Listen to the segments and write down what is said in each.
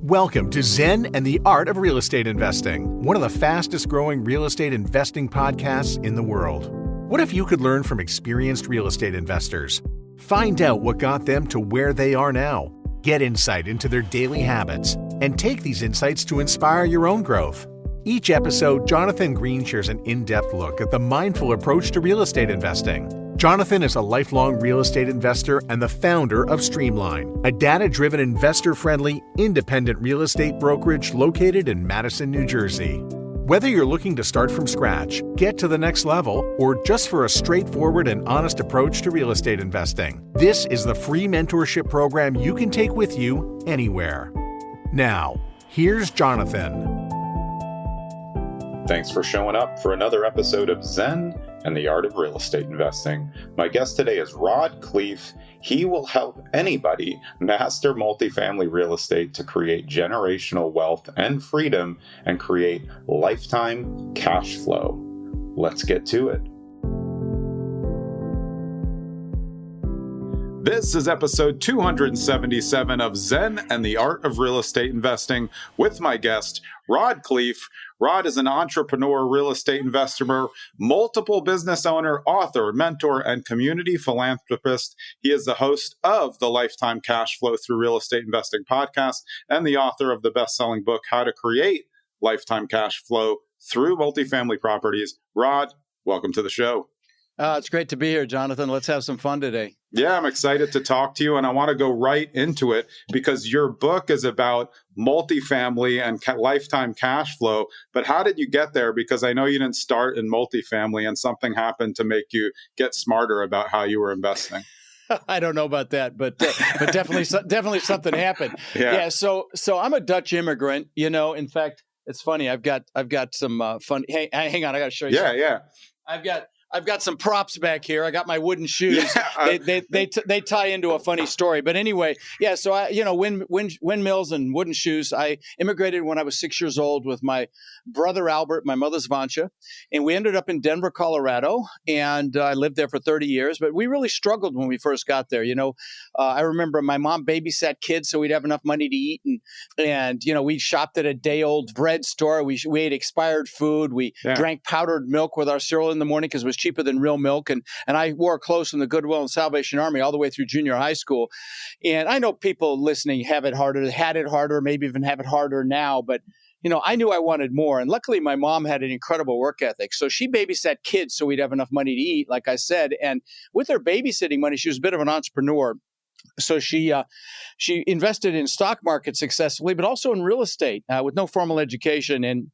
Welcome to Zen and the Art of Real Estate Investing, one of the fastest growing real estate investing podcasts in the world. What if you could learn from experienced real estate investors? Find out what got them to where they are now. Get insight into their daily habits and take these insights to inspire your own growth. Each episode, Jonathan Green shares an in-depth look at the mindful approach to real estate investing. Jonathan is a lifelong real estate investor and the founder of Streamline, a data-driven, investor-friendly, independent real estate brokerage located in Madison, New Jersey. Whether you're looking to start from scratch, get to the next level, or just for a straightforward and honest approach to real estate investing, this is the free mentorship program you can take with you anywhere. Now, here's Jonathan. Thanks for showing up for another episode of Zen and the Art of Real Estate Investing. My guest today is Rod Khleif. He will help anybody master multifamily real estate to create generational wealth and freedom and create lifetime cash flow. Let's get to it. This is episode 277 of Zen and the Art of Real Estate Investing with my guest, Rod Khleif. Rod is an entrepreneur, real estate investor, multiple business owner, author, mentor, and community philanthropist. He is the host of the Lifetime Cash Flow Through Real Estate Investing podcast and the author of the best-selling book, How to Create Lifetime Cash Flow Through Multifamily Properties. Rod, welcome to the show. It's great to be here, Jonathan. Let's have some fun today. Yeah, I'm excited to talk to you, and I want to go right into it because your book is about multifamily and lifetime cash flow. But how did you get there? Because I know you didn't start in multifamily and something happened to make you get smarter about how you were investing. I don't know about that, but definitely something happened. Yeah. So I'm a Dutch immigrant. You know, in fact, it's funny. I've got some fun. Hey, hang on. I got to show you. Yeah. I've got some props back here. I got my wooden shoes. Yeah, they tie into a funny story. But anyway, yeah. So windmills and wooden shoes. I immigrated when I was 6 years old with my brother Albert, my mother's Vansha, and we ended up in Denver, Colorado. And I lived there for 30 years. But we really struggled when we first got there. I remember my mom babysat kids so we'd have enough money to eat, and we shopped at a day-old bread store. We ate expired food. We drank powdered milk with our cereal in the morning because it was cheaper than real milk. And I wore clothes from the Goodwill and Salvation Army all the way through junior high school. And I know people listening had it harder, maybe even have it harder now. But, I knew I wanted more. And luckily, my mom had an incredible work ethic. So she babysat kids so we'd have enough money to eat, like I said. And with her babysitting money, she was a bit of an entrepreneur. So she invested in stock market successfully, but also in real estate with no formal education. And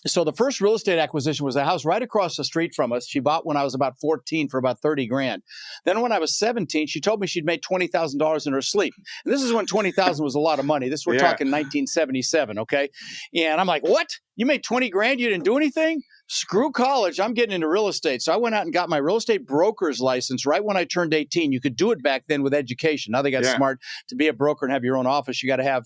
so the first real estate acquisition was a house right across the street from us. She bought when I was about 14 for about $30,000. Then when I was 17, she told me she'd made $20,000 in her sleep. And this is when $20,000 was a lot of money. We're talking 1977, okay? And I'm like, what? You made $20,000? You didn't do anything? Screw college. I'm getting into real estate. So I went out and got my real estate broker's license right when I turned 18. You could do it back then with education. Now they got smart. To be a broker and have your own office, you got to have,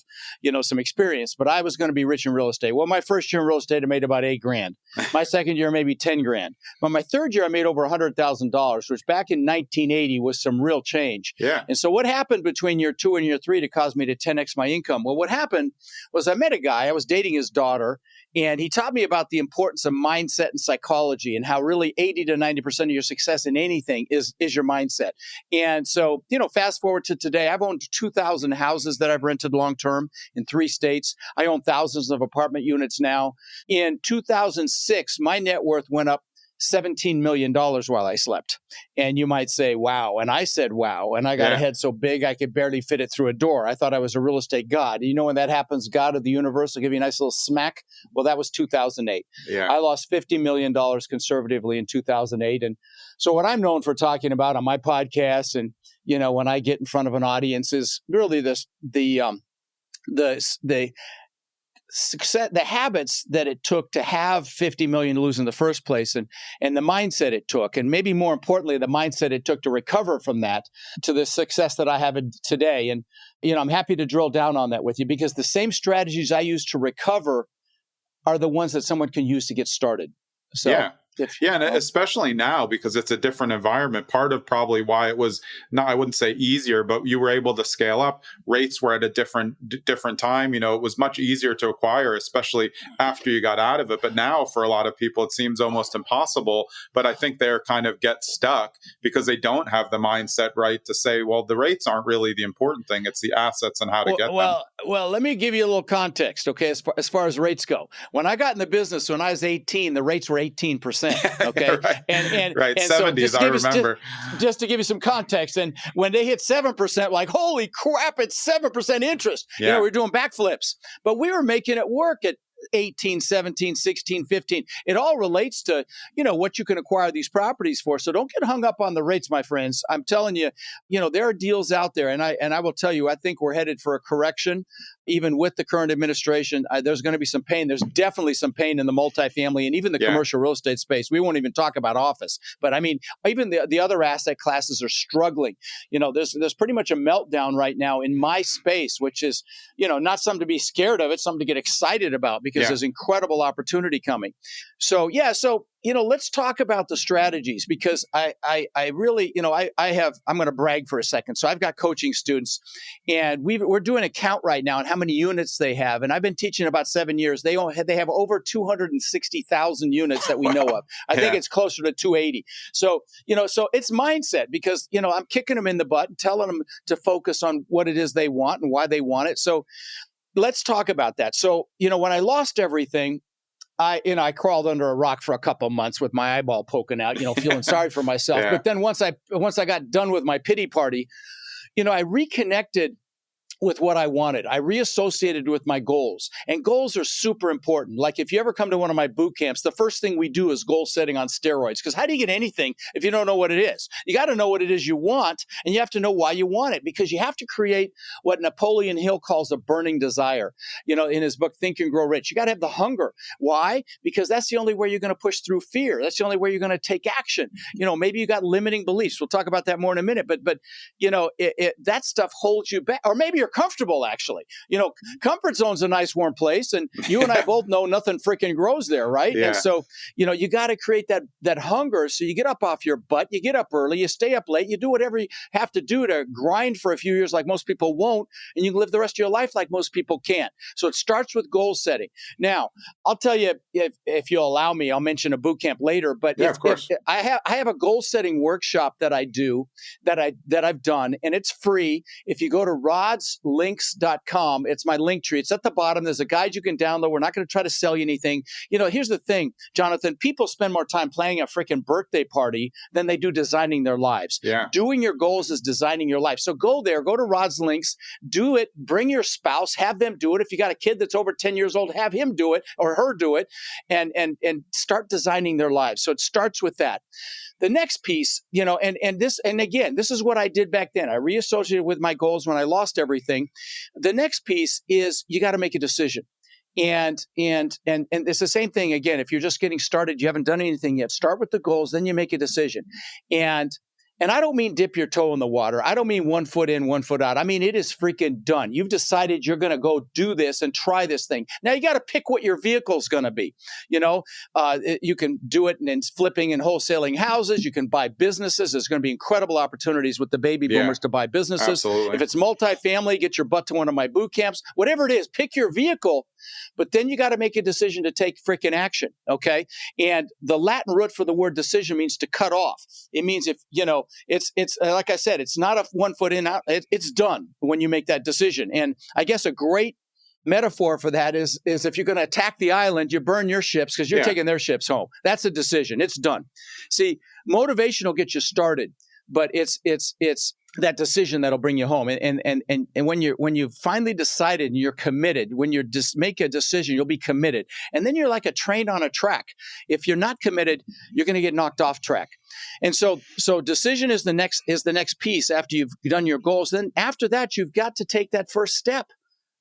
some experience. But I was going to be rich in real estate. Well, my first year in real estate, I made about $8,000. My second year, maybe $10,000. But my third year, I made over $100,000, which back in 1980 was some real change. Yeah. And so what happened between year 2 and year 3 to cause me to 10x my income? Well, what happened was I met a guy. I was dating his daughter. And he taught me about the importance of mindset and psychology and how really 80 to 90% of your success in anything is your mindset. And so, fast forward to today, I've owned 2,000 houses that I've rented long-term in 3 states. I own thousands of apartment units now. In 2006, my net worth went up $17 million while I slept. And you might say, wow. And I said, wow. And I got a head so big, I could barely fit it through a door. I thought I was a real estate god. When that happens, God of the universe will give you a nice little smack. Well, that was 2008. Yeah. I lost $50 million conservatively in 2008. And so what I'm known for talking about on my podcast and, when I get in front of an audience is really the success, the habits that it took to have 50 million to lose in the first place and the mindset it took. And maybe more importantly, the mindset it took to recover from that to the success that I have today. And, I'm happy to drill down on that with you because the same strategies I use to recover are the ones that someone can use to get started. So Yeah, and especially now because it's a different environment. Part of probably why it was not, I wouldn't say easier, but you were able to scale up. Rates were at a different time. It was much easier to acquire, especially after you got out of it. But now for a lot of people, it seems almost impossible. But I think they're kind of get stuck because they don't have the mindset right to say, well, the rates aren't really the important thing. It's the assets and how to get them. Well, let me give you a little context, okay, as far as rates go. When I got in the business, when I was 18, the rates were 18%, okay? Right. And 70s, I remember. Just to give you some context, and when they hit 7%, like, holy crap, it's 7% interest. Yeah. We're doing backflips. But we were making it work at 18, 17, 16, 15. It all relates to, what you can acquire these properties for. So don't get hung up on the rates, my friends. I'm telling you, there are deals out there. And I will tell you, I think we're headed for a correction. Even with the current administration, there's going to be some pain. There's definitely some pain in the multifamily and even the commercial real estate space. We won't even talk about office. But I mean, even the other asset classes are struggling. There's pretty much a meltdown right now in my space, which is, not something to be scared of. It's something to get excited about because there's incredible opportunity coming. So, let's talk about the strategies because I really, I'm going to brag for a second. So I've got coaching students and we're doing a count right now on how many units they have. And I've been teaching about 7 years. They have over 260,000 units that we know of. I think it's closer to 280. So, so it's mindset because, I'm kicking them in the butt and telling them to focus on what it is they want and why they want it. So let's talk about that. So, when I lost everything, I crawled under a rock for a couple of months with my eyeball poking out, feeling sorry for myself. But then once I got done with my pity party, I reconnected with what I wanted. I reassociated with my goals, and goals are super important. Like if you ever come to one of my boot camps, the first thing we do is goal setting on steroids. Because how do you get anything if you don't know what it is? You got to know what it is you want, and you have to know why you want it, because you have to create what Napoleon Hill calls a burning desire. In his book, Think and Grow Rich, you got to have the hunger. Why? Because that's the only way you're going to push through fear. That's the only way you're going to take action. Maybe you got limiting beliefs. We'll talk about that more in a minute. But that stuff holds you back, or maybe you're comfortable, actually. Comfort zone's a nice warm place, and you and I both know nothing freaking grows there, right? Yeah. And so, you got to create that hunger. So you get up off your butt, you get up early, you stay up late, you do whatever you have to do to grind for a few years like most people won't, and you can live the rest of your life like most people can't. So it starts with goal setting. Now, I'll tell you, if you'll allow me, I'll mention a boot camp later, but of course. I have a goal setting workshop that I do that I've done, and it's free. If you go to rodslinks.com, it's my link tree. It's at the bottom. There's a guide you can download. We're not going to try to sell you anything. Here's the thing, Jonathan, people spend more time planning a freaking birthday party than they do designing their lives. Yeah. Doing your goals is designing your life. So go there, go to Rod's Links, do it, bring your spouse, have them do it. If you got a kid that's over 10 years old, have him do it or her do it, and start designing their lives. So it starts with that. The next piece, and again, this is what I did back then. I reassociated with my goals when I lost everything. The next piece is you got to make a decision. And it's the same thing again. If you're just getting started, you haven't done anything yet, start with the goals, then you make a decision. And I don't mean dip your toe in the water. I don't mean 1 foot in, 1 foot out. I mean, it is freaking done. You've decided you're going to go do this and try this thing. Now you got to pick what your vehicle is going to be. You can do it in flipping and wholesaling houses. You can buy businesses. There's going to be incredible opportunities with the baby boomers to buy businesses. Absolutely. If it's multifamily, get your butt to one of my boot camps. Whatever it is, pick your vehicle. But then you got to make a decision to take freaking action, okay? And the Latin root for the word decision means to cut off. It means it's like I said, it's not a 1 foot in, out. It's done when you make that decision. And I guess a great metaphor for that is if you're going to attack the island, you burn your ships because you're taking their ships home. That's a decision. It's done. See, motivation will get you started, but it's that decision that'll bring you home. And when you've finally decided and you're committed, when you just make a decision, you'll be committed. And then you're like a train on a track. If you're not committed, you're going to get knocked off track. And so decision is the next piece after you've done your goals. Then after that, you've got to take that first step.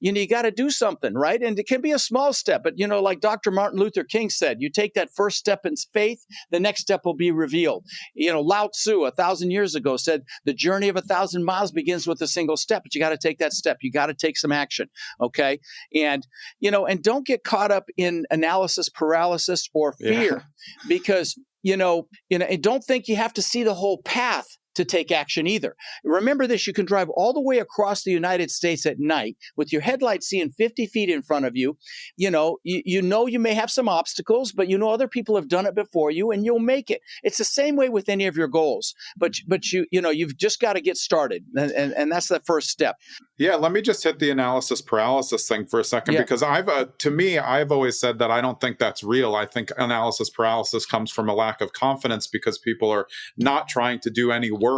You got to do something, right? And it can be a small step, but like Dr. Martin Luther King said, you take that first step in faith, the next step will be revealed. Lao Tzu 1,000 years ago said, the journey of 1,000 miles begins with a single step, but you got to take that step. You got to take some action. Okay. And, and don't get caught up in analysis paralysis or fear because and don't think you have to see the whole path to take action either. Remember this, you can drive all the way across the United States at night with your headlights seeing 50 feet in front of you. You may have some obstacles, but other people have done it before you and you'll make it. It's the same way with any of your goals, but you've just got to get started. And that's the first step. Yeah, let me just hit the analysis paralysis thing for a second, because I've always said that I don't think that's real. I think analysis paralysis comes from a lack of confidence because people are not trying to do any work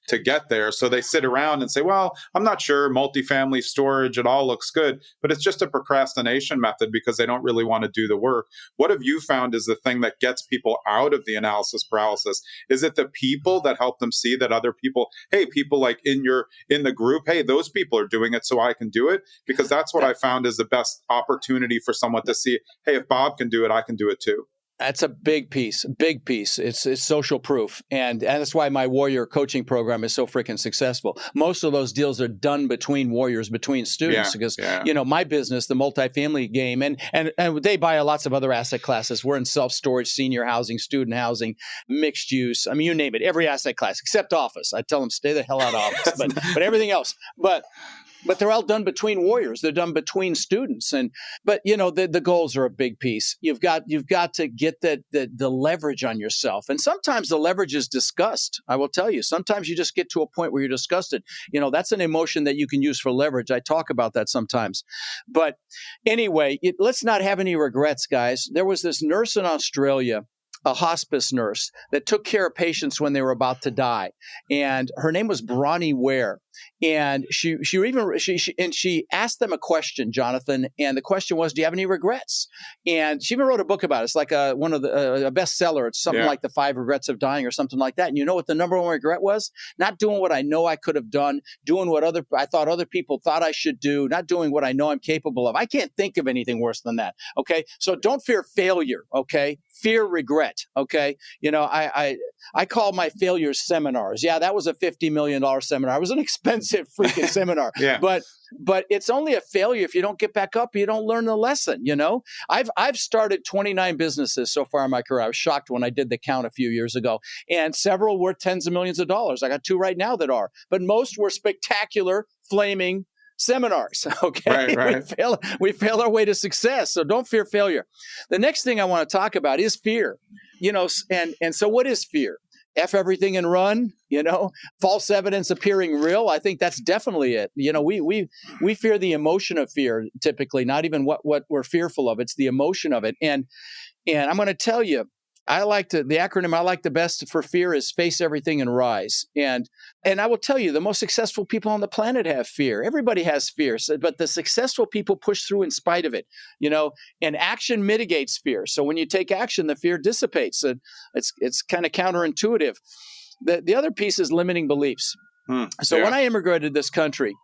to get there. So they sit around and say, well, I'm not sure, multifamily storage, it all looks good, but it's just a procrastination method because they don't really want to do the work. What have you found is the thing that gets people out of the analysis paralysis? Is it the people that help them see that other people, hey, people like in the group, hey, those people are doing it, so I can do it? Because that's what I found is the best opportunity for someone to see, hey, if Bob can do it, I can do it too. That's a big piece. It's social proof. And that's why my Warrior coaching program is so freaking successful. Most of those deals are done between warriors, between students, because, my business, the multifamily game, and they buy lots of other asset classes. We're in self-storage, senior housing, student housing, mixed use. I mean, you name it, every asset class except office. I tell them, stay the hell out of office, but everything else. But they're all done between warriors. They're done between students. But the goals are a big piece. You've got to get the leverage on yourself. And sometimes the leverage is disgust. I will tell you, sometimes you just get to a point where you're disgusted. That's an emotion that you can use for leverage. I talk about that sometimes. But anyway, let's not have any regrets, guys. There was this nurse in Australia, a hospice nurse, that took care of patients when they were about to die. And her name was Bronnie Ware. And she asked them a question, Jonathan, and the question was, do you have any regrets? And she even wrote a book about it. It's like a bestseller. It's something like The 5 Regrets of Dying or something like that. And you know what the number one regret was? Not doing what I know I could have done, doing what I thought other people thought I should do, not doing what I know I'm capable of. I can't think of anything worse than that. Okay. So don't fear failure. Okay. Fear regret. Okay. I call my failures seminars. Yeah, that was a $50 million seminar. It was an expensive freaking seminar. But it's only a failure if you don't get back up, you don't learn the lesson. I've started 29 businesses so far in my career. I was shocked when I did the count a few years ago, and several were tens of millions of dollars. I got 2 right now that are, but most were spectacular, flaming seminars. Okay. Right. We fail our way to success. So don't fear failure. The next thing I want to talk about is fear, and so what is fear? F everything and run, false evidence appearing real. I think that's definitely it. We fear the emotion of fear, typically, not even what we're fearful of. It's the emotion of it. And I'm going to tell you, the acronym I like the best for fear is face everything and rise. And I will tell you, the most successful people on the planet have fear. Everybody has fear, but the successful people push through in spite of it, and action mitigates fear. So when you take action, the fear dissipates. It's kind of counterintuitive. The other piece is limiting beliefs. When I immigrated this country,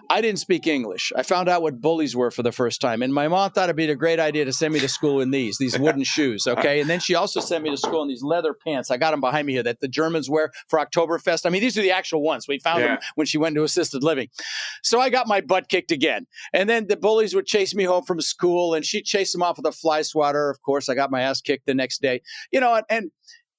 I didn't speak English. I found out what bullies were for the first time. And my mom thought it'd be a great idea to send me to school in these wooden shoes. Okay. And then she also sent me to school in these leather pants. I got them behind me here that the Germans wear for Oktoberfest. I mean, these are the actual ones. We found them when she went to assisted living. So I got my butt kicked again. And then the bullies would chase me home from school and she'd chase them off with a fly swatter. Of course, I got my ass kicked the next day,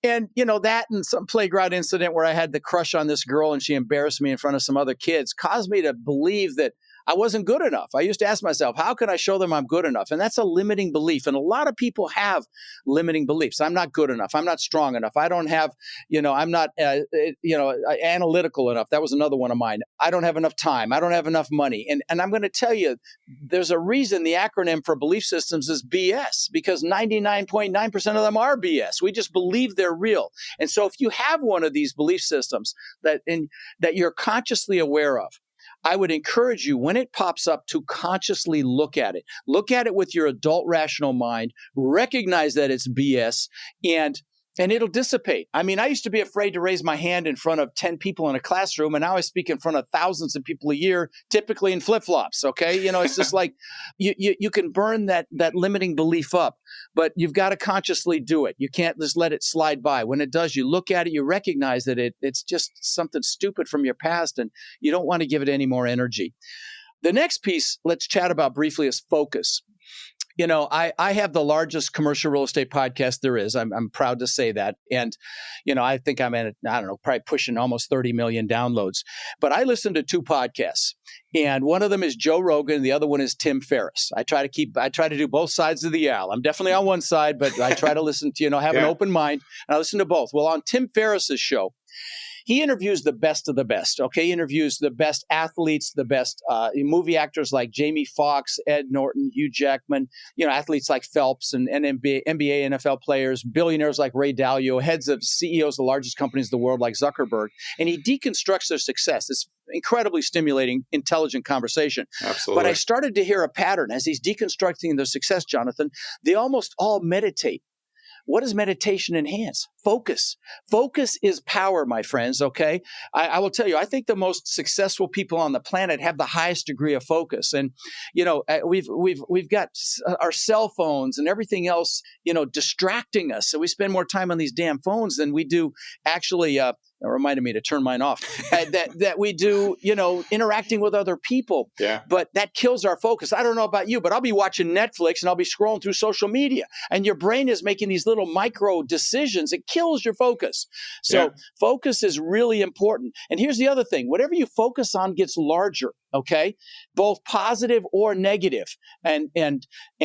and that and some playground incident where I had the crush on this girl and she embarrassed me in front of some other kids caused me to believe that I wasn't good enough. I used to ask myself, how can I show them I'm good enough? And that's a limiting belief. And a lot of people have limiting beliefs. I'm not good enough. I'm not strong enough. I don't have, I'm not, analytical enough. That was another one of mine. I don't have enough time. I don't have enough money. And I'm going to tell you, there's a reason the acronym for belief systems is BS, because 99.9% of them are BS. We just believe they're real. And so if you have one of these belief systems that you're consciously aware of, I would encourage you, when it pops up, to consciously look at it. Look at it with your adult rational mind, recognize that it's BS, and it'll dissipate. I mean, I used to be afraid to raise my hand in front of 10 people in a classroom, and now I speak in front of thousands of people a year, typically in flip-flops, okay? It's just like you can burn that limiting belief up, but you've got to consciously do it. You can't just let it slide by. When it does, you look at it, you recognize that it's just something stupid from your past, and you don't want to give it any more energy. The next piece let's chat about briefly is focus. I have the largest commercial real estate podcast there is. I'm proud to say that. And, I think I'm at, I don't know, probably pushing almost 30 million downloads. But I listen to two podcasts. And one of them is Joe Rogan. The other one is Tim Ferriss. I try to do both sides of the aisle. I'm definitely on one side, but I try to listen to, have an open mind. And I listen to both. Well, on Tim Ferriss's show, he interviews the best of the best. Okay, he interviews the best athletes, the best movie actors like Jamie Foxx, Ed Norton, Hugh Jackman. Athletes like Phelps and NBA, NFL players, billionaires like Ray Dalio, heads of CEOs of the largest companies in the world like Zuckerberg, and he deconstructs their success. It's incredibly stimulating, intelligent conversation. Absolutely. But I started to hear a pattern as he's deconstructing their success, Jonathan. They almost all meditate. What does meditation enhance? Focus. Focus is power, my friends, okay? I will tell you, I think the most successful people on the planet have the highest degree of focus. And, we've got our cell phones and everything else, distracting us. So we spend more time on these damn phones than we do actually it reminded me to turn mine off, that we do, interacting with other people. Yeah. But that kills our focus. I don't know about you, but I'll be watching Netflix and I'll be scrolling through social media and your brain is making these little micro decisions. It kills your focus. So focus is really important. And here's the other thing. Whatever you focus on gets larger. Okay, both positive or negative. And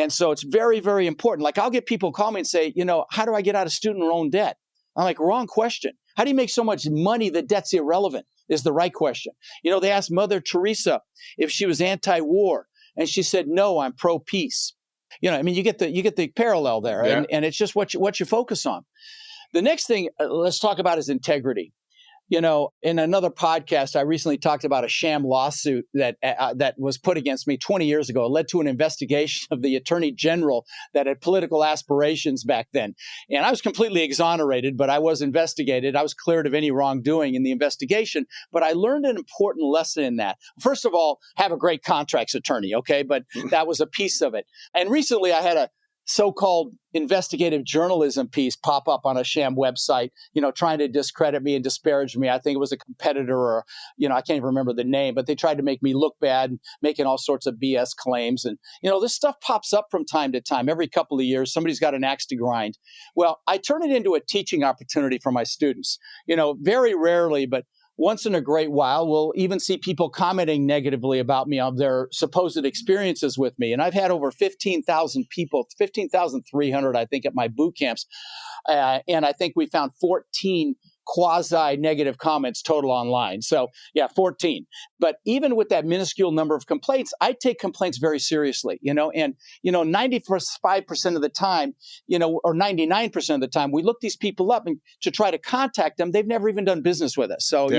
so it's very, very important. Like I'll get people call me and say, how do I get out of student loan debt? I'm like, wrong question. How do you make so much money that debt's irrelevant is the right question. They asked Mother Teresa if she was anti-war, and she said, no, I'm pro-peace. You get the parallel there, and it's just what you focus on. The next thing let's talk about is integrity. In another podcast, I recently talked about a sham lawsuit that was put against me 20 years ago. It led to an investigation of the attorney general that had political aspirations back then. And I was completely exonerated, but I was investigated. I was cleared of any wrongdoing in the investigation. But I learned an important lesson in that. First of all, have a great contracts attorney, okay? But that was a piece of it. And recently I had a so-called investigative journalism piece pop up on a sham website, trying to discredit me and disparage me. I think it was a competitor or, I can't even remember the name, but they tried to make me look bad, making all sorts of BS claims. And, this stuff pops up from time to time. Every couple of years, somebody's got an axe to grind. Well, I turn it into a teaching opportunity for my students, very rarely, but once in a great while, we'll even see people commenting negatively about me on their supposed experiences with me. And I've had over 15,000 people, 15,300, I think, at my boot camps. And I think we found 14 quasi-negative comments total online. So 14. But even with that minuscule number of complaints, I take complaints very seriously, and 95% of the time, or 99% of the time, we look these people up and to try to contact them. They've never even done business with us. So,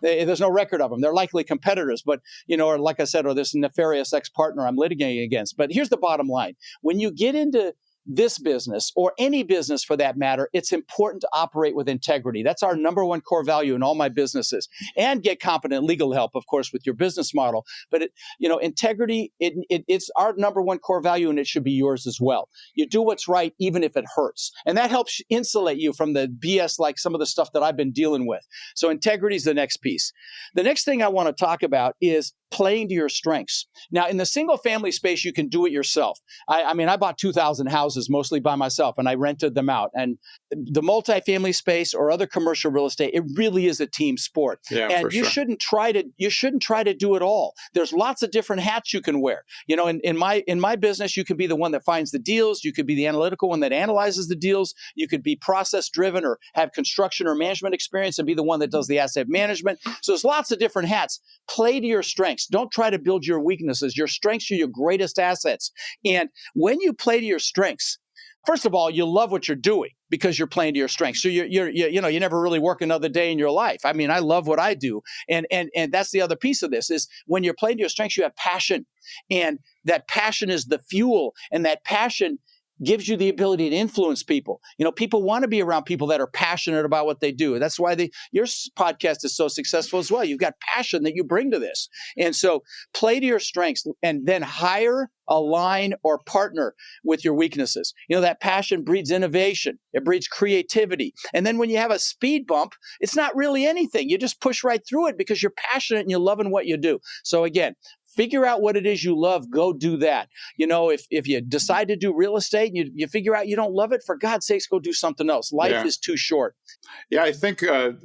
there's no record of them. They're likely competitors, but, or like I said, or this nefarious ex-partner I'm litigating against. But here's the bottom line. When you get into this business or any business for that matter, it's important to operate with integrity. That's our number one core value in all my businesses, and get competent legal help, of course, with your business model. But integrity, it's our number one core value, and it should be yours as well. You do what's right, even if it hurts. And that helps insulate you from the BS, like some of the stuff that I've been dealing with. So integrity is the next piece. The next thing I want to talk about is playing to your strengths. Now, in the single family space, you can do it yourself. I bought 2,000 houses mostly by myself, and I rented them out. And the multifamily space or other commercial real estate, it really is a team sport. And you shouldn't try to do it all. There's lots of different hats you can wear. In my business, you can be the one that finds the deals. You could be the analytical one that analyzes the deals. You could be process driven or have construction or management experience and be the one that does the asset management. So there's lots of different hats. Play to your strengths. Don't try to build your weaknesses. Your strengths are your greatest assets. And when you play to your strengths, first of all, you love what you're doing because you're playing to your strengths. So you never really work another day in your life. I love what I do. And that's the other piece of this is when you're playing to your strengths, you have passion. And that passion is the fuel. And that passion gives you the ability to influence people. People want to be around people that are passionate about what they do. That's why your podcast is so successful as well. You've got passion that you bring to this. And so play to your strengths and then hire, align, or partner with your weaknesses. That passion breeds innovation. It breeds creativity. And then when you have a speed bump, it's not really anything. You just push right through it because you're passionate and you're loving what you do. So again, figure out what it is you love, go do that. If you decide to do real estate and you figure out you don't love it, for God's sakes, go do something else. Life is too short. Yeah, I think the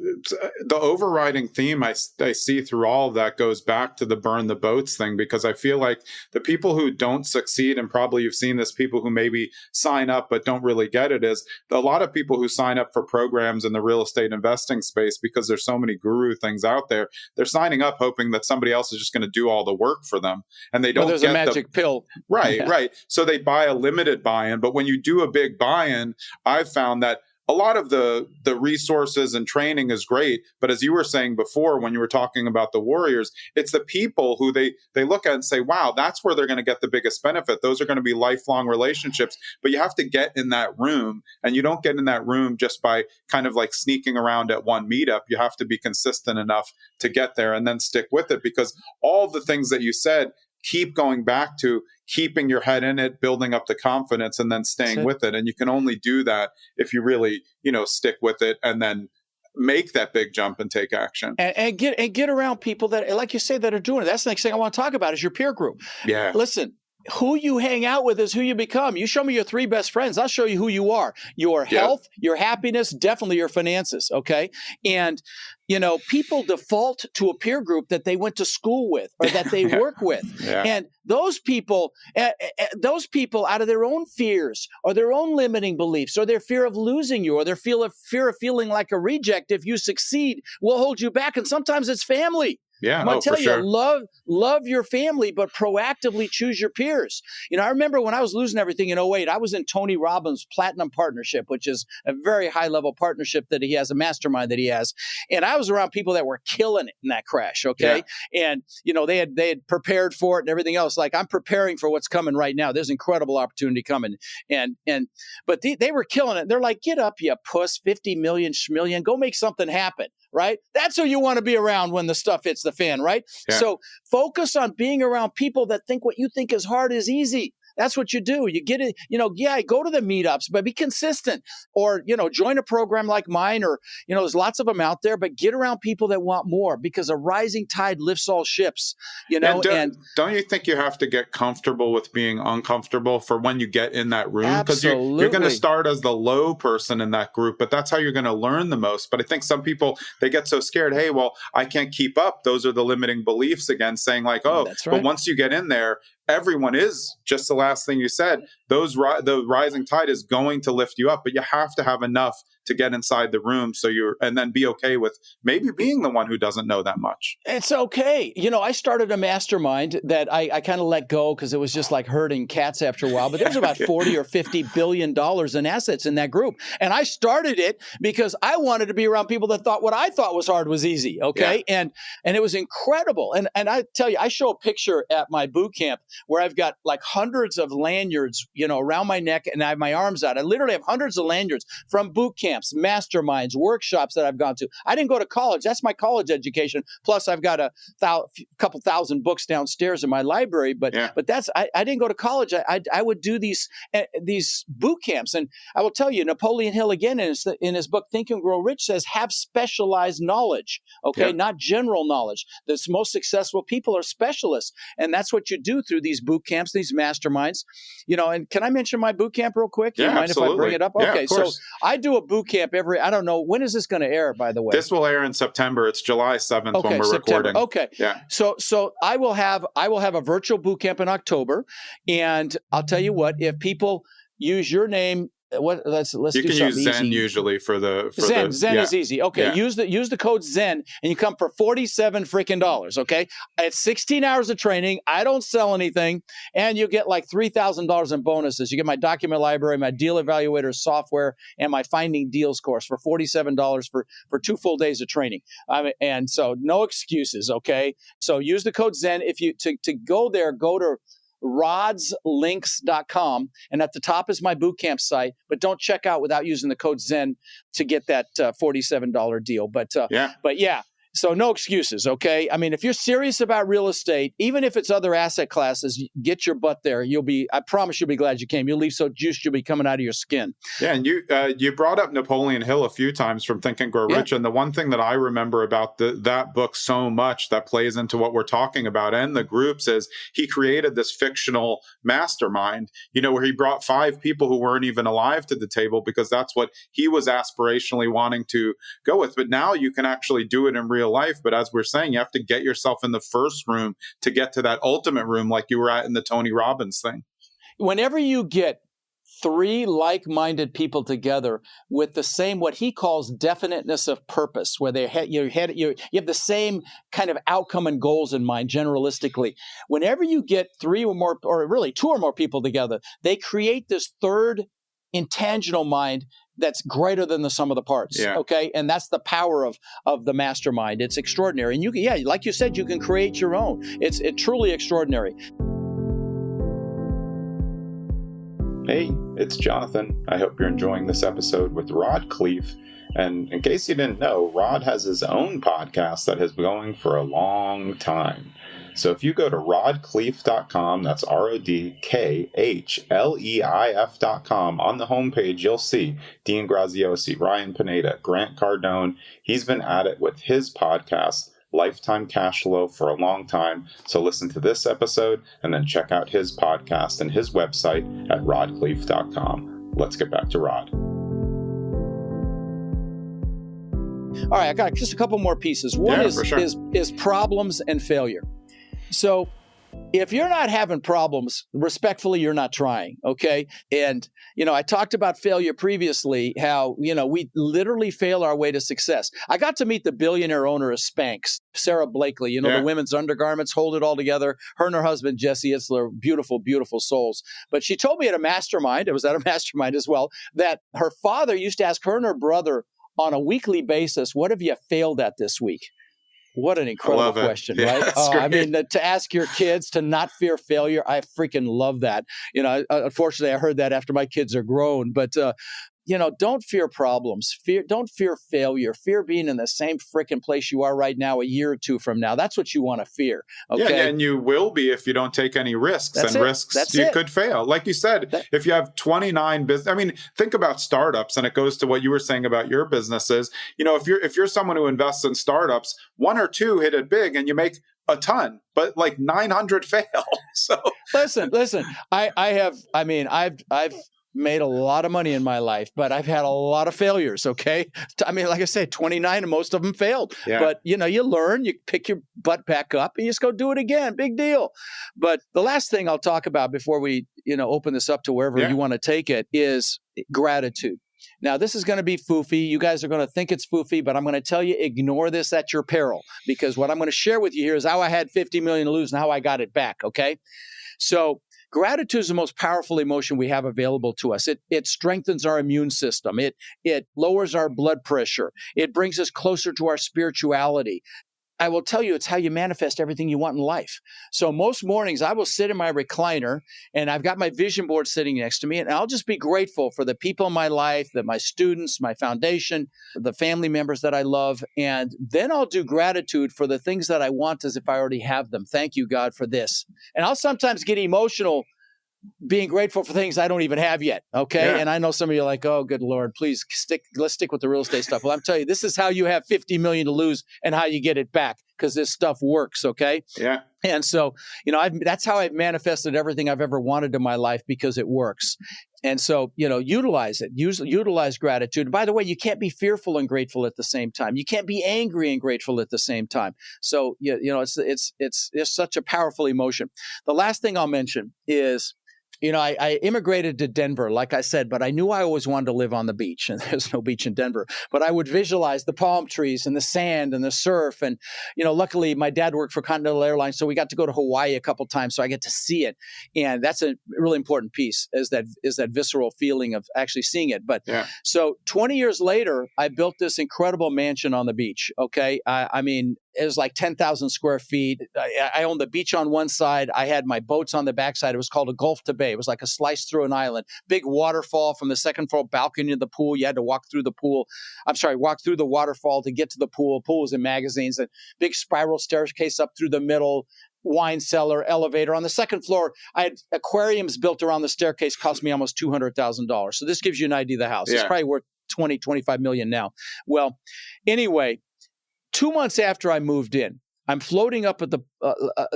overriding theme I see through all of that goes back to the burn the boats thing, because I feel like the people who don't succeed, and probably you've seen this, people who maybe sign up but don't really get it, is a lot of people who sign up for programs in the real estate investing space, because there's so many guru things out there, they're signing up hoping that somebody else is just going to do all the work for them. And they don't there's get a magic pill. Right. So they buy a limited buy-in. But when you do a big buy-in, I've found that a lot of the resources and training is great, but as you were saying before, when you were talking about the warriors, it's the people who they look at and say, wow, that's where they're going to get the biggest benefit. Those are going to be lifelong relationships, but you have to get in that room, and you don't get in that room just by kind of like sneaking around at one meetup. You have to be consistent enough to get there and then stick with it, because all the things that you said keep going back to keeping your head in it, building up the confidence, and then staying with it. And you can only do that if you really, stick with it and then make that big jump and take action. And get around people that, like you say, that are doing it. That's the next thing I want to talk about is your peer group. Yeah. Listen, who you hang out with is who you become. You show me your 3 best friends, I'll show you who you are. Your health, your happiness, definitely your finances, okay? And, people default to a peer group that they went to school with or that they work with. And those people out of their own fears or their own limiting beliefs or their fear of losing you or their fear of feeling like a reject if you succeed will hold you back. And sometimes it's family. Yeah, I'm going to tell you, love your family, but proactively choose your peers. I remember when I was losing everything in 2008, I was in Tony Robbins' Platinum Partnership, which is a very high-level partnership that he has, a mastermind that he has. And I was around people that were killing it in that crash, okay? Yeah. And, they had prepared for it and everything else. Like, I'm preparing for what's coming right now. There's incredible opportunity coming. But they were killing it. They're like, get up, you puss, 50 million, schmillion, go make something happen. Right? That's who you want to be around when the stuff hits the fan, right? Yeah. So focus on being around people that think what you think is hard is easy. That's what you do. You get it, go to the meetups, but be consistent, or, join a program like mine, or, there's lots of them out there, but get around people that want more, because a rising tide lifts all ships, And don't you think you have to get comfortable with being uncomfortable for when you get in that room? Because you're going to start as the low person in that group, but that's how you're going to learn the most. But I think some people, they get so scared. Hey, well, I can't keep up. Those are the limiting beliefs again, saying like, oh, that's right. But once you get in there, everyone is, just the last thing you said, the rising tide is going to lift you up, but you have to have enough to get inside the room and then be okay with maybe being the one who doesn't know that much. It's okay. I started a mastermind that I kind of let go because it was just like herding cats after a while, but there's about 40 or $50 billion in assets in that group. And I started it because I wanted to be around people that thought what I thought was hard was easy. Okay. Yeah. And it was incredible. And I tell you, I show a picture at my boot camp where I've got like hundreds of lanyards, around my neck, and I have my arms out. I literally have hundreds of lanyards from boot camps, masterminds, workshops that I've gone to. I didn't go to college. That's my college education. Plus I've got a couple thousand books downstairs in my library, but that's, I didn't go to college. I would do these boot camps. And I will tell you, Napoleon Hill, again, in his book, Think and Grow Rich, says, have specialized knowledge. Okay. Not general knowledge. The most successful people are specialists. And that's what you do through these boot camps, these masterminds, and can I mention my boot camp real quick? Do you mind absolutely. If I bring it up? Yeah, okay. So I do a boot camp I don't know, when is this going to air, by the way? This will air in September. It's July 7th when we're recording. Okay. Yeah. So I will have a virtual boot camp in October. And I'll tell you what, if people use your name, let's you do can use Zen easy. Usually for Zen is easy. Okay, use the code Zen and you come for $47 freaking. Okay, it's 16 hours of training. I don't sell anything, and you get like $3,000 in bonuses. You get my document library, my deal evaluator software, and my finding deals course for $47 for 2 full days of training. And so no excuses. Okay, so use the code Zen if you to go there. Go to rodslinks.com, and at the top is my bootcamp site, but don't check out without using the code Zen to get that $47 deal. But yeah, So no excuses, okay? I mean, if you're serious about real estate, even if it's other asset classes, get your butt there. I promise you'll be glad you came. You'll leave so juiced you'll be coming out of your skin. Yeah, and you brought up Napoleon Hill a few times from Think and Grow Rich, and the one thing that I remember about that book so much that plays into what we're talking about and the groups is he created this fictional mastermind, where he brought 5 people who weren't even alive to the table because that's what he was aspirationally wanting to go with. But now you can actually do it in real life. But as we're saying, you have to get yourself in the first room to get to that ultimate room like you were at in the Tony Robbins thing. Whenever you get 3 like-minded people together with the same, what he calls definiteness of purpose, where you have the same kind of outcome and goals in mind, generalistically. Whenever you get 3 or more, or really 2 or more people together, they create this third intangible mind that's greater than the sum of the parts. Yeah. Okay. And that's the power of the mastermind. It's extraordinary. And you can, like you said, you can create your own. It's truly extraordinary. Hey, it's Jonathan. I hope you're enjoying this episode with Rod Khleif. And in case you didn't know, Rod has his own podcast that has been going for a long time. So if you go to rodkhleif.com, that's RODKHLEIF.com, on the homepage, you'll see Dean Graziosi, Ryan Pineda, Grant Cardone. He's been at it with his podcast, Lifetime Cash Flow, for a long time. So listen to this episode and then check out his podcast and his website at rodkhleif.com. Let's get back to Rod. All right, I got just a couple more pieces. One is problems and failure. So if you're not having problems, respectfully, you're not trying, okay? And, I talked about failure previously, how, we literally fail our way to success. I got to meet the billionaire owner of Spanx, Sarah Blakely, the women's undergarments, hold it all together. Her and her husband, Jesse Itzler, beautiful, beautiful souls. But she told me at a mastermind, it was at a mastermind as well, that her father used to ask her and her brother on a weekly basis, what have you failed at this week? What an incredible question, right? I mean, to ask your kids to not fear failure, I freaking love that. Unfortunately, I heard that after my kids are grown, but don't fear problems. Don't fear failure. Fear being in the same freaking place you are right now a year or 2 from now. That's what you want to fear. Okay? Yeah, and you will be if you don't take any risks. You could fail. Like you said, if you have 29 business, I mean, think about startups, and it goes to what you were saying about your businesses. If you're someone who invests in startups, 1 or 2 hit it big and you make a ton, but like 900 fail. So listen, I've made a lot of money in my life, but I've had a lot of failures, okay? I mean, like I say, 29 and most of them failed. Yeah. But, you learn, you pick your butt back up and you just go do it again. Big deal. But the last thing I'll talk about before we, open this up to wherever you want to take it is gratitude. Now, this is going to be foofy. You guys are going to think it's foofy, but I'm going to tell you, ignore this at your peril, because what I'm going to share with you here is how I had 50 million to lose and how I got it back, okay? So gratitude is the most powerful emotion we have available to us. It strengthens our immune system. It lowers our blood pressure. It brings us closer to our spirituality. I will tell you, it's how you manifest everything you want in life. So most mornings I will sit in my recliner and I've got my vision board sitting next to me, and I'll just be grateful for the people in my life, my students, my foundation, the family members that I love. And then I'll do gratitude for the things that I want as if I already have them. Thank you, God, for this. And I'll sometimes get emotional being grateful for things I don't even have yet. Okay. Yeah. And I know some of you are like, oh, good Lord, please let's stick with the real estate stuff. Well, I'm telling you, this is how you have 50 million to lose and how you get it back, because this stuff works. Okay. Yeah. And so, that's how I've manifested everything I've ever wanted in my life, because it works. And so, utilize it. Utilize gratitude. And by the way, you can't be fearful and grateful at the same time. You can't be angry and grateful at the same time. So, it's such a powerful emotion. The last thing I'll mention is, I immigrated to Denver, like I said, but I knew I always wanted to live on the beach, and there's no beach in Denver. But I would visualize the palm trees and the sand and the surf. And, luckily my dad worked for Continental Airlines, so we got to go to Hawaii a couple times, so I get to see it. And that's a really important piece, is that visceral feeling of actually seeing it. But so 20 years later, I built this incredible mansion on the beach. Okay. I mean, it was like 10,000 square feet. I owned the beach on one side. I had my boats on the backside. It was called a Gulf to Bay. It was like a slice through an island. Big waterfall from the second floor balcony to the pool. You had to walk through the waterfall to get to the pool. Pool was in magazines. And big spiral staircase up through the middle. Wine cellar, elevator. On the second floor, I had aquariums built around the staircase, cost me almost $200,000. So this gives you an idea of the house. It's probably worth 20, 25 million now. Well, anyway, 2 months after I moved in, I'm floating up at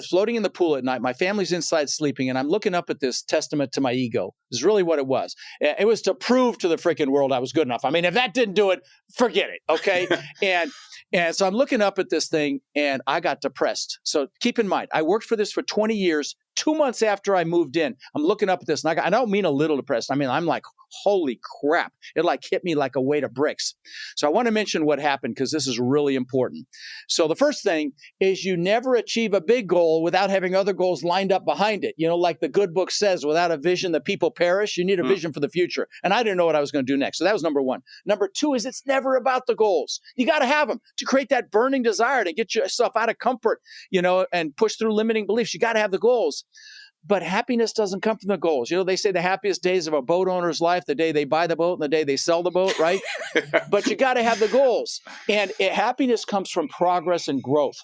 floating in the pool at night. My family's inside sleeping, and I'm looking up at this testament to my ego. Is really what it was. It was to prove to the freaking world I was good enough. I mean, if that didn't do it, forget it. Okay. And so I'm looking up at this thing, and I got depressed. So keep in mind, I worked for this for 20 years. 2 months after I moved in, I'm looking up at this, and I don't mean a little depressed. I mean, I'm like, holy crap. It like hit me like a weight of bricks. So I want to mention what happened because this is really important. So the first thing is you never achieve a big goal without having other goals lined up behind it. You know, like the good book says, without a vision, the people perish. You need a vision for the future. And I didn't know what I was going to do next. So that was number one. Number two is it's never about the goals. You got to have them to create that burning desire to get yourself out of comfort, you know, and push through limiting beliefs. You got to have the goals. But happiness doesn't come from the goals. You know, they say the happiest days of a boat owner's life, the day they buy the boat and the day they sell the boat, right? But you got to have the goals. And happiness comes from progress and growth.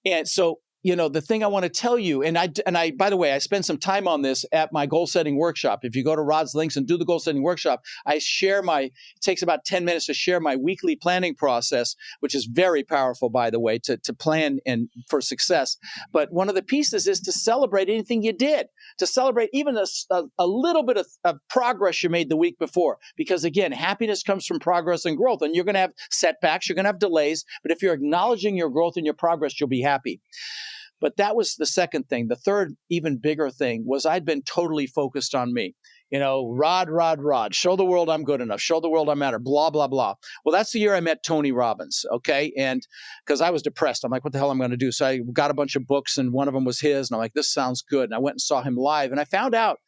And so, you know, the thing I want to tell you, and I, by the way, I spend some time on this at my goal setting workshop. If you go to Rod's links and do the goal setting workshop, I share it takes about 10 minutes to share my weekly planning process, which is very powerful, by the way, to plan and for success. But one of the pieces is to celebrate anything you did, to celebrate even a little bit of progress you made the week before. Because again, happiness comes from progress and growth, and you're going to have setbacks, you're going to have delays. But if you're acknowledging your growth and your progress, you'll be happy. But that was the second thing. The third, even bigger thing was I'd been totally focused on me. You know, Rod, show the world I'm good enough. Show the world I matter, blah, blah, blah. Well, that's the year I met Tony Robbins, okay? And because I was depressed, I'm like, what the hell am I going to do? So I got a bunch of books, and one of them was his, and I'm like, this sounds good. And I went and saw him live, and I found out,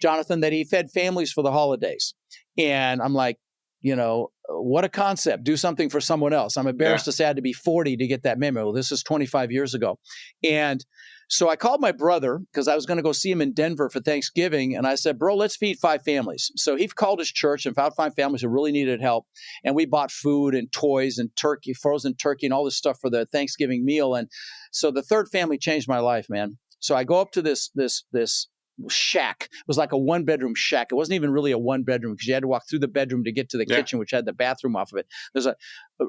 Jonathan, that he fed families for the holidays. And I'm like, you know, what a concept. Do something for someone else. I'm embarrassed to say I had to be 40 to get that memo. Well, this is 25 years ago. And so I called my brother because I was going to go see him in Denver for Thanksgiving. And I said, bro, let's feed 5 families. So he called his church and found 5 families who really needed help. And we bought food and toys and turkey, frozen turkey and all this stuff for the Thanksgiving meal. And so the third family changed my life, man. So I go up to this shack. It was like a 1-bedroom shack. It wasn't even really a 1-bedroom because you had to walk through the bedroom to get to the kitchen, which had the bathroom off of it. There's a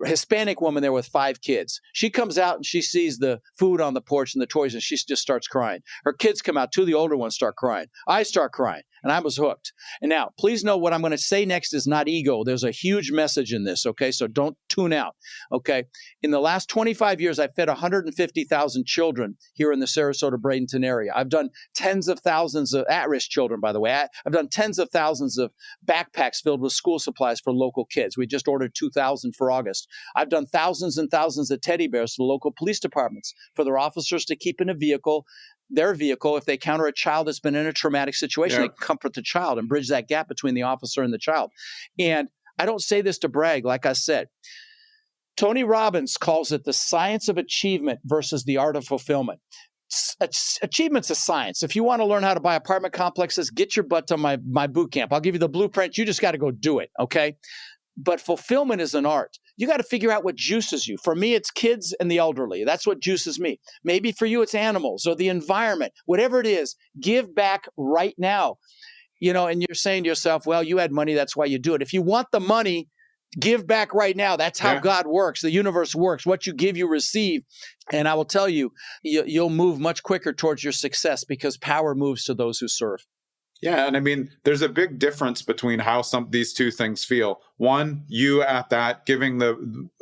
Hispanic woman there with 5 kids. She comes out and she sees the food on the porch and the toys, and she just starts crying. Her kids come out. 2 of the older ones start crying. I start crying, and I was hooked. And now, please know what I'm going to say next is not ego. There's a huge message in this, okay? So don't tune out, okay? In the last 25 years, I've fed 150,000 children here in the Sarasota-Bradenton area. I've done tens of thousands of at-risk children, by the way. I've done tens of thousands of backpacks filled with school supplies for local kids. We just ordered 2,000 for August. I've done thousands and thousands of teddy bears for local police departments for their officers to keep in their vehicle, if they encounter a child that's been in a traumatic situation, they comfort the child and bridge that gap between the officer and the child. And I don't say this to brag, like I said. Tony Robbins calls it the science of achievement versus the art of fulfillment. Achievement's a science. If you want to learn how to buy apartment complexes, get your butt to my boot camp. I'll give you the blueprint. You just got to go do it, okay? But fulfillment is an art. You got to figure out what juices you. For me, it's kids and the elderly. That's what juices me. Maybe for you, it's animals or the environment. Whatever it is, give back right now. You know, and you're saying to yourself, well, you had money, that's why you do it. If you want the money, give back right now. That's how God works. The universe works. What you give, you receive. And I will tell you, you'll move much quicker towards your success because power moves to those who serve. Yeah. And I mean, there's a big difference between how these two things feel. One, you at that giving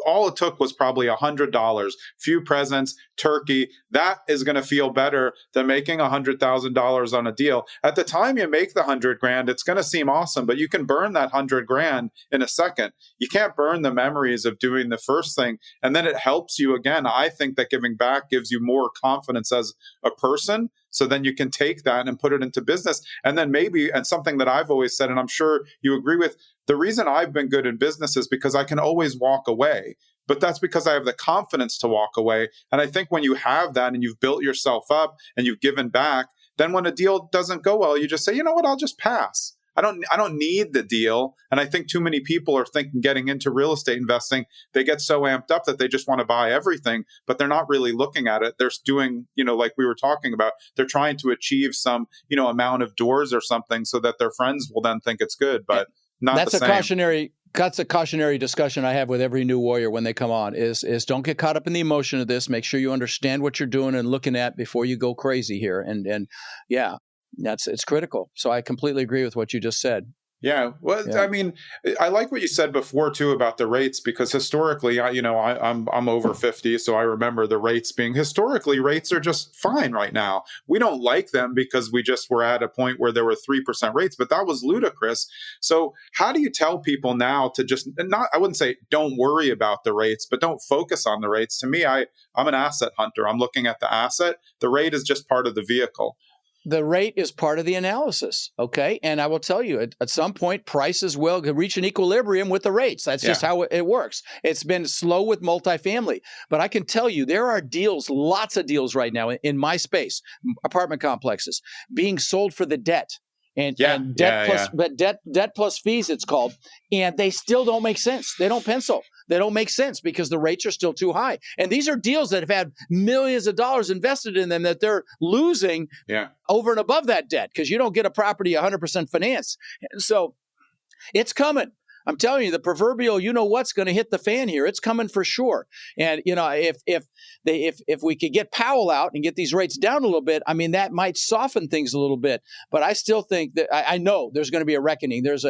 all it took was probably $100, few presents, turkey. That is going to feel better than making $100,000 on a deal. At the time you make the $100,000, it's going to seem awesome, but you can burn that $100,000 in a second. You can't burn the memories of doing the first thing. And then it helps you again. I think that giving back gives you more confidence as a person. So then you can take that and put it into business. And then maybe, and something that I've always said, and I'm sure you agree with, the reason I've been good in business is because I can always walk away. but that's because I have the confidence to walk away. And I think when you have that and you've built yourself up and you've given back, then when a deal doesn't go well, you just say, you know what, I'll just pass. I don't need the deal. And I think too many people are thinking getting into real estate investing, they get so amped up that they just want to buy everything, but they're not really looking at it. They're doing, like we were talking about, they're trying to achieve some, amount of doors or something so that their friends will then think it's good, but not that's the same. That's a cautionary discussion I have with every new warrior when they come on is don't get caught up in the emotion of this. Make sure you understand what you're doing and looking at before you go crazy here. And yeah, it's critical. So I completely agree with what you just said. Yeah. Well, yeah. I mean, I like what you said before too about the rates, because historically, I'm over 50, so I remember the rates being rates are just fine right now. We don't like them because we just were at a point where there were 3% rates, but that was ludicrous. So how do you tell people now to just I wouldn't say don't worry about the rates, but don't focus on the rates? To me, I'm an asset hunter. I'm looking at the asset. The rate is just part of the vehicle. The rate is part of the analysis, okay? And I will tell you, at some point, prices will reach an equilibrium with the rates. That's just how it works. It's been slow with multifamily. But I can tell you, there are deals, lots of deals right now in my space, apartment complexes, being sold for the debt. And debt plus fees, it's called. And they still don't make sense. They don't pencil. They don't make sense because the rates are still too high. And these are deals that have had millions of dollars invested in them that they're losing over and above that debt, because you don't get a property 100% finance. And so it's coming. I'm telling you, the proverbial, what's going to hit the fan here. It's coming for sure. And if we could get Powell out and get these rates down a little bit, I mean, that might soften things a little bit. But I still think that I know there's going to be a reckoning. There's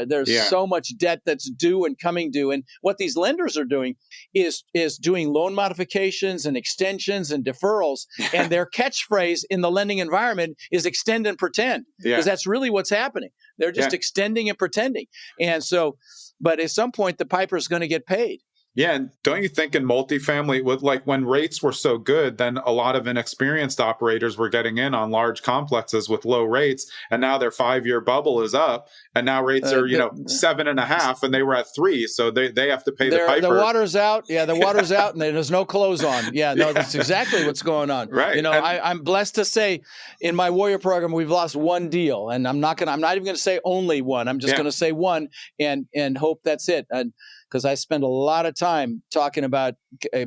so much debt that's due and coming due. And what these lenders are doing is doing loan modifications and extensions and deferrals. And their catchphrase in the lending environment is extend and pretend, because that's really what's happening. They're just extending and pretending. And so, but at some point, the piper is going to get paid. Yeah. And don't you think in multifamily, with when rates were so good, then a lot of inexperienced operators were getting in on large complexes with low rates. And now their 5-year bubble is up. And now rates are, 7.5, and they were at 3. So they have to pay the piper. The water's out. Yeah. The water's out and there's no clothes on. Yeah. No, that's exactly what's going on. Right. I'm blessed to say in my Warrior program, we've lost one deal, and I'm not even going to say only one. I'm just going to say one and hope that's it. And because I spend a lot of time talking about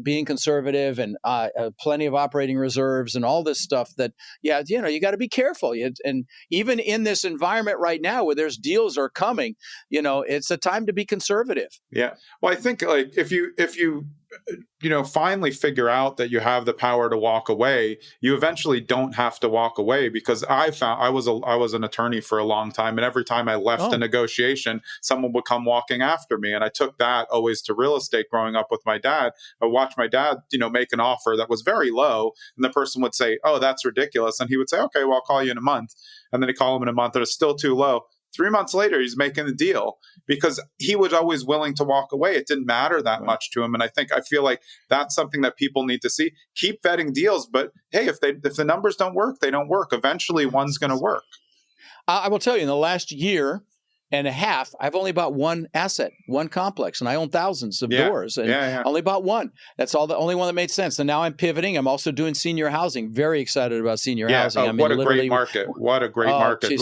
being conservative and plenty of operating reserves and all this stuff that, you got to be careful. And even in this environment right now where there's deals are coming, it's a time to be conservative. Yeah. Well, I think if you finally figure out that you have the power to walk away, you eventually don't have to walk away, because I was an attorney for a long time, and every time I left a negotiation, someone would come walking after me. And I took that always to real estate growing up with my dad. I watched my dad, make an offer that was very low, and the person would say, "Oh, that's ridiculous." And he would say, "Okay, well, I'll call you in a month." And then he'd call him in a month, and it's still too low. 3 months later, he's making the deal because he was always willing to walk away. It didn't matter that much to him. And I feel like that's something that people need to see. Keep vetting deals, but hey, if the numbers don't work, they don't work. Eventually, one's going to work. I will tell you, in the last year and a half, I've only bought one asset, one complex, and I own thousands of doors, and only bought one. That's the only one that made sense. And now I'm pivoting. I'm also doing senior housing. Very excited about senior housing. What a great market. What a great market.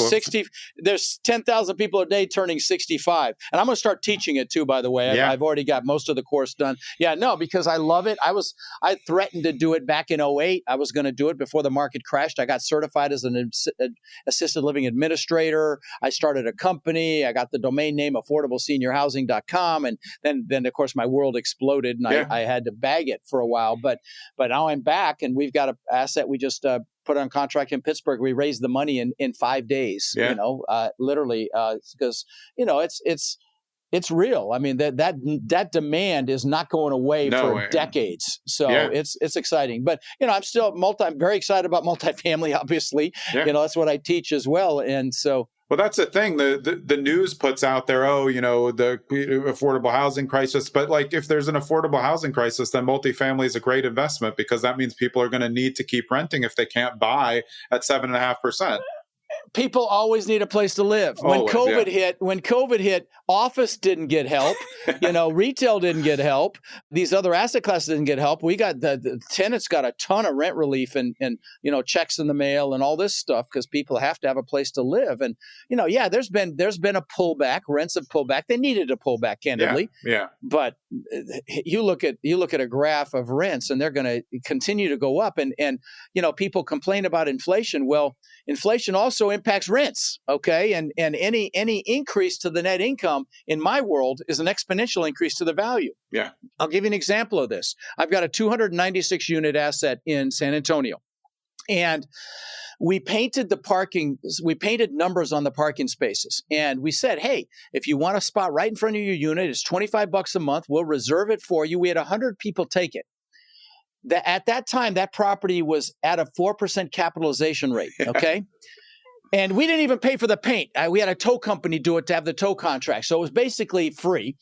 There's 10,000 people a day turning 65. And I'm going to start teaching it too, by the way. I've already got most of the course done. Yeah, no, because I love it. I threatened to do it back in 2008. I was going to do it before the market crashed. I got certified as an assisted living administrator. I started a company. I got the domain name affordableseniorhousing.com, and then of course my world exploded, and I had to bag it for a while. But now I'm back, and we've got an asset we just put on contract in Pittsburgh. We raised the money in 5 days. Literally, because it's real. I mean, that demand is not going away for decades. So it's exciting. But I'm very excited about multifamily. Obviously, that's what I teach as well, and so. Well, that's the thing. The news puts out there, the affordable housing crisis. But if there's an affordable housing crisis, then multifamily is a great investment, because that means people are going to need to keep renting if they can't buy at 7.5%. People always need a place to live. When COVID hit, office didn't get help. Retail didn't get help. These other asset classes didn't get help. We got the tenants got a ton of rent relief and checks in the mail and all this stuff because people have to have a place to live. And there's been a pullback. Rents have pulled back. They needed to pull back, candidly. Yeah. But you look at a graph of rents, and they're going to continue to go up. And people complain about inflation. Well, inflation also impacts rents, okay? And any increase to the net income in my world is an exponential increase to the value. Yeah. I'll give you an example of this. I've got a 296 unit asset in San Antonio, and we painted numbers on the parking spaces. And we said, hey, if you want a spot right in front of your unit, it's $25 a month. We'll reserve it for you. We had 100 people take it. At that time, that property was at a 4% capitalization rate, okay? And we didn't even pay for the paint. We had a tow company do it to have the tow contract. So it was basically free.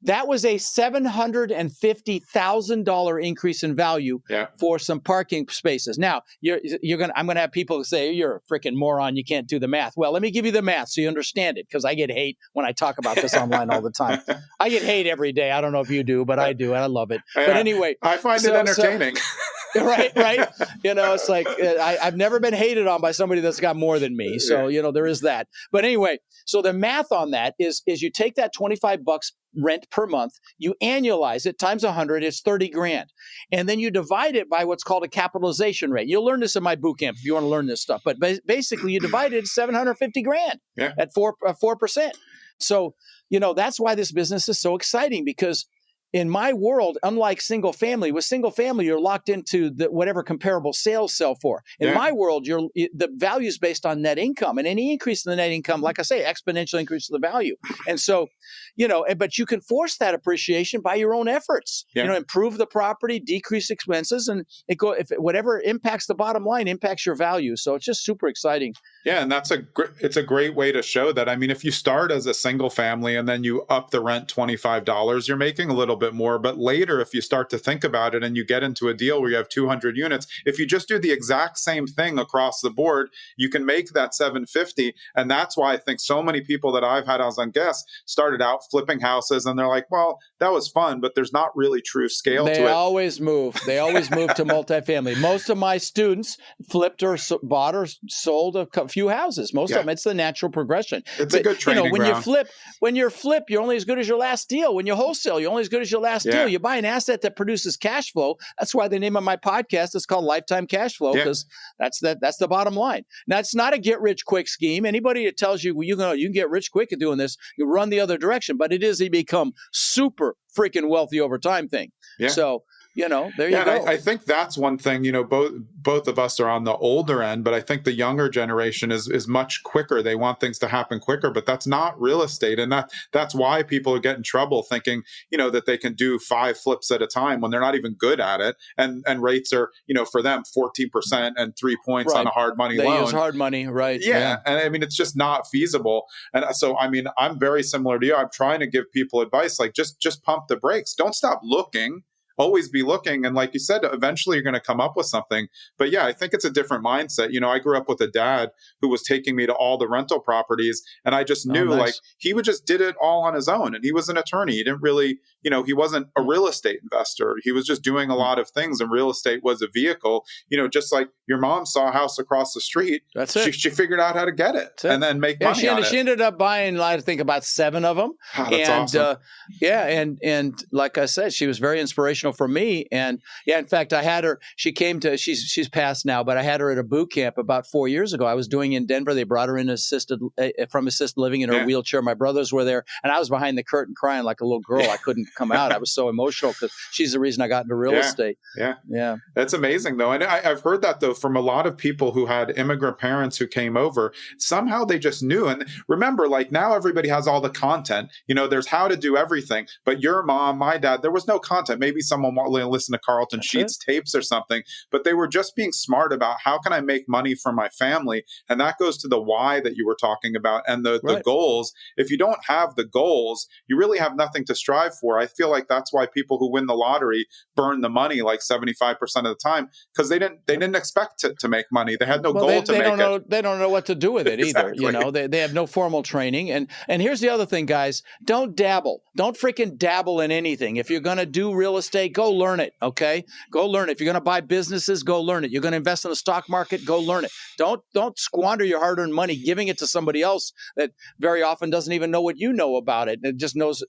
That was a $750,000 increase in value for some parking spaces. Now, I'm gonna have people say you're a freaking moron. You can't do the math. Well, let me give you the math so you understand it, because I get hate when I talk about this online all the time. I get hate every day. I don't know if you do, but I do, and I love it. But anyway, I find it entertaining. Right. It's like I've never been hated on by somebody that's got more than me. So there is that. But anyway, so the math on that is you take that $25 rent per month, you annualize it times 100, it's $30,000. And then you divide it by what's called a capitalization rate. You'll learn this in my boot camp if you want to learn this stuff. But basically you divide it at $750,000 at 4%. So, that's why this business is so exciting, because in my world, unlike single family, with single family, you're locked into whatever comparable sales sell for. In my world, the value is based on net income, and any increase in the net income, like I say, exponential increase in the value. And so, but you can force that appreciation by your own efforts. Improve the property, decrease expenses, and whatever impacts the bottom line impacts your value. So it's just super exciting. Yeah, and it's a great way to show that. I mean, if you start as a single family and then you up the rent $25, you're making a little bit more. But later, if you start to think about it and you get into a deal where you have 200 units, if you just do the exact same thing across the board, you can make that $750. And that's why I think so many people that I've had as on guests started out flipping houses, and they're like, well, that was fun, but there's not really true scale to it. They always move to multifamily. Most of my students flipped or bought or sold a few houses. Most of them, it's the natural progression. It's a good training when ground. When you flip, you're only as good as your last deal. When you wholesale, you're only as good as your last deal. You buy an asset that produces cash flow. That's why the name of my podcast is called Lifetime Cash Flow, because that's the bottom line. Now, it's not a get rich quick scheme. Anybody that tells you, well, you can get rich quick at doing this, you run the other direction. But it is a become super freaking wealthy over time thing. Yeah. So, there you go. I think that's one thing, both of us are on the older end, but I think the younger generation is much quicker. They want things to happen quicker, but that's not real estate. And that's why people get in trouble thinking, that they can do 5 flips at a time when they're not even good at it. And rates are, for them, 14% and 3 points on a hard money loan. They use hard money, right? Yeah. And I mean, it's just not feasible. And so, I mean, I'm very similar to you. I'm trying to give people advice, like just pump the brakes. Don't stop looking. Always be looking. And like you said, eventually you're going to come up with something. But yeah, I think it's a different mindset. I grew up with a dad who was taking me to all the rental properties. And I just knew like he just did it all on his own. And he was an attorney. He didn't really, he wasn't a real estate investor. He was just doing a lot of things. And real estate was a vehicle, just like your mom saw a house across the street. That's it. She figured out how to get it and then make money on it. She ended up buying, I think, about 7 of them. Oh, that's awesome. And like I said, she was very inspirational for me. And in fact, I had her, she's passed now, but I had her at a boot camp about 4 years ago. I was doing in Denver. They brought her in from assisted living in her wheelchair. My brothers were there, and I was behind the curtain crying like a little girl. I couldn't come out. I was so emotional because she's the reason I got into real estate. Yeah. That's amazing though. And I've heard that though from a lot of people who had immigrant parents who came over. Somehow they just knew. And remember, like now everybody has all the content, there's how to do everything, but your mom, my dad, there was no content. Maybe some someone want to listen to Carlton Sheets tapes or something, but they were just being smart about how can I make money for my family? And that goes to the why that you were talking about and the goals. If you don't have the goals, you really have nothing to strive for. I feel like that's why people who win the lottery burn the money like 75% of the time, because they didn't expect to make money. They had no goal to make it. They don't know what to do with it Exactly. either. You know, they have no formal training. And here's the other thing, guys. Don't dabble. Don't freaking dabble in anything. If you're going to do real estate, go learn it, okay? Go learn it. If you're going to buy businesses, go learn it. You're going to invest in the stock market, go learn it. Don't squander your hard-earned money giving it to somebody else that very often doesn't even know what you know about it. It just knows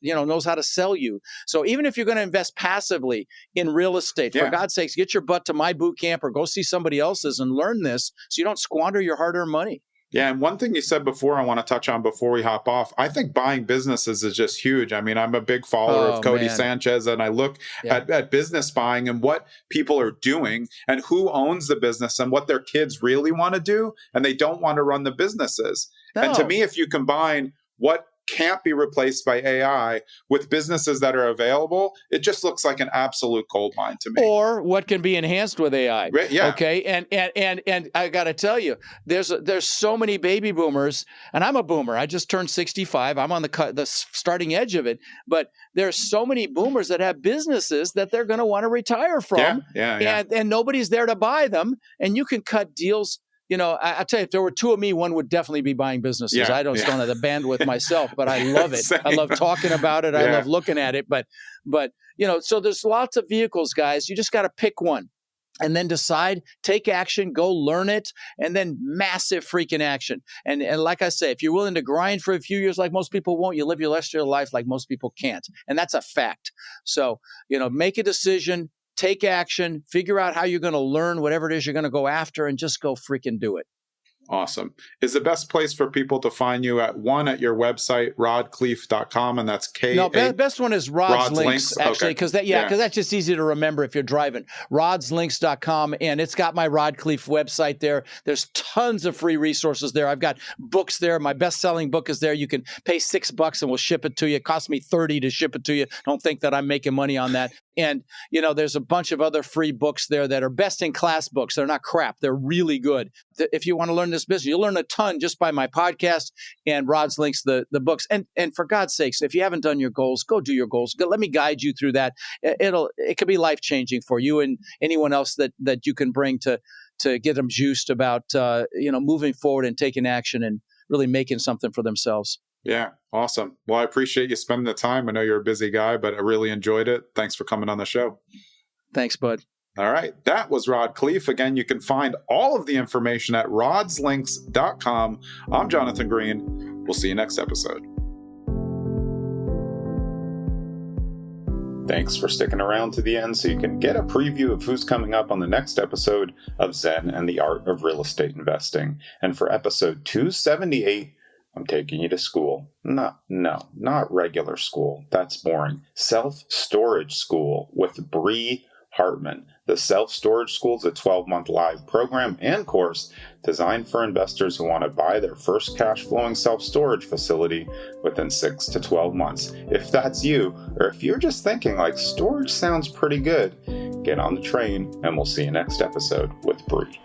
how to sell you. So even if you're going to invest passively in real estate, for God's sakes, get your butt to my boot camp or go see somebody else's and learn this so you don't squander your hard-earned money. Yeah, and one thing you said before I want to touch on before we hop off, I think buying businesses is just huge. I mean, I'm a big follower of Cody Sanchez, and I look at business buying and what people are doing and who owns the business and what their kids really want to do, and they don't want to run the businesses. No. And to me, if you combine what can't be replaced by AI with businesses that are available, it just looks like an absolute gold mine to me. Or what can be enhanced with AI. Yeah. Okay. And I got to tell you, there's so many baby boomers, and I'm a boomer. I just turned 65. I'm on the starting edge of it. But there's so many boomers that have businesses that they're going to want to retire from. Yeah. And nobody's there to buy them. And you can cut deals. You know, I tell you, if there were two of me, one would definitely be buying businesses. I don't have the bandwidth myself, but I love it. I love talking about it. I love looking at it. But so there's lots of vehicles, guys. You just got to pick one and then decide, take action, go learn it, and then massive freaking action. And like I say, if you're willing to grind for a few years like most people won't, you live your rest of your life like most people can't. And that's a fact. So, make a decision. Take action, figure out how you're going to learn whatever it is you're going to go after, and just go freaking do it. Awesome. Is the best place for people to find you at your website, rodkhleif.com, and that's K. No, best one is Rod's Links, actually, because that's just easy to remember if you're driving. rodslinks.com, and it's got my Rod Khleif website there. There's tons of free resources there. I've got books there. My best-selling book is there. You can pay $6 and we'll ship it to you. It costs me $30 to ship it to you. Don't think that I'm making money on that. And, there's a bunch of other free books there that are best-in-class books. They're not crap. They're really good. If you want to learn this business, you'll learn a ton just by my podcast and Rod's Links, the books. And for God's sakes, if you haven't done your goals, go do your goals. Let me guide you through that. It could be life-changing for you and anyone else that you can bring to get them juiced about, moving forward and taking action and really making something for themselves. Yeah, awesome. Well, I appreciate you spending the time. I know you're a busy guy, but I really enjoyed it. Thanks for coming on the show. Thanks, bud. All right. That was Rod Khleif. Again, you can find all of the information at rodslinks.com. I'm Jonathan Green. We'll see you next episode. Thanks for sticking around to the end so you can get a preview of who's coming up on the next episode of Zen and the Art of Real Estate Investing. And for episode 278, I'm taking you to school. No, not regular school. That's boring. Self-storage school with Bree Hartman. The Self-Storage School is a 12-month live program and course designed for investors who want to buy their first cash-flowing self-storage facility within 6 to 12 months. If that's you, or if you're just thinking like storage sounds pretty good, get on the train and we'll see you next episode with Bree.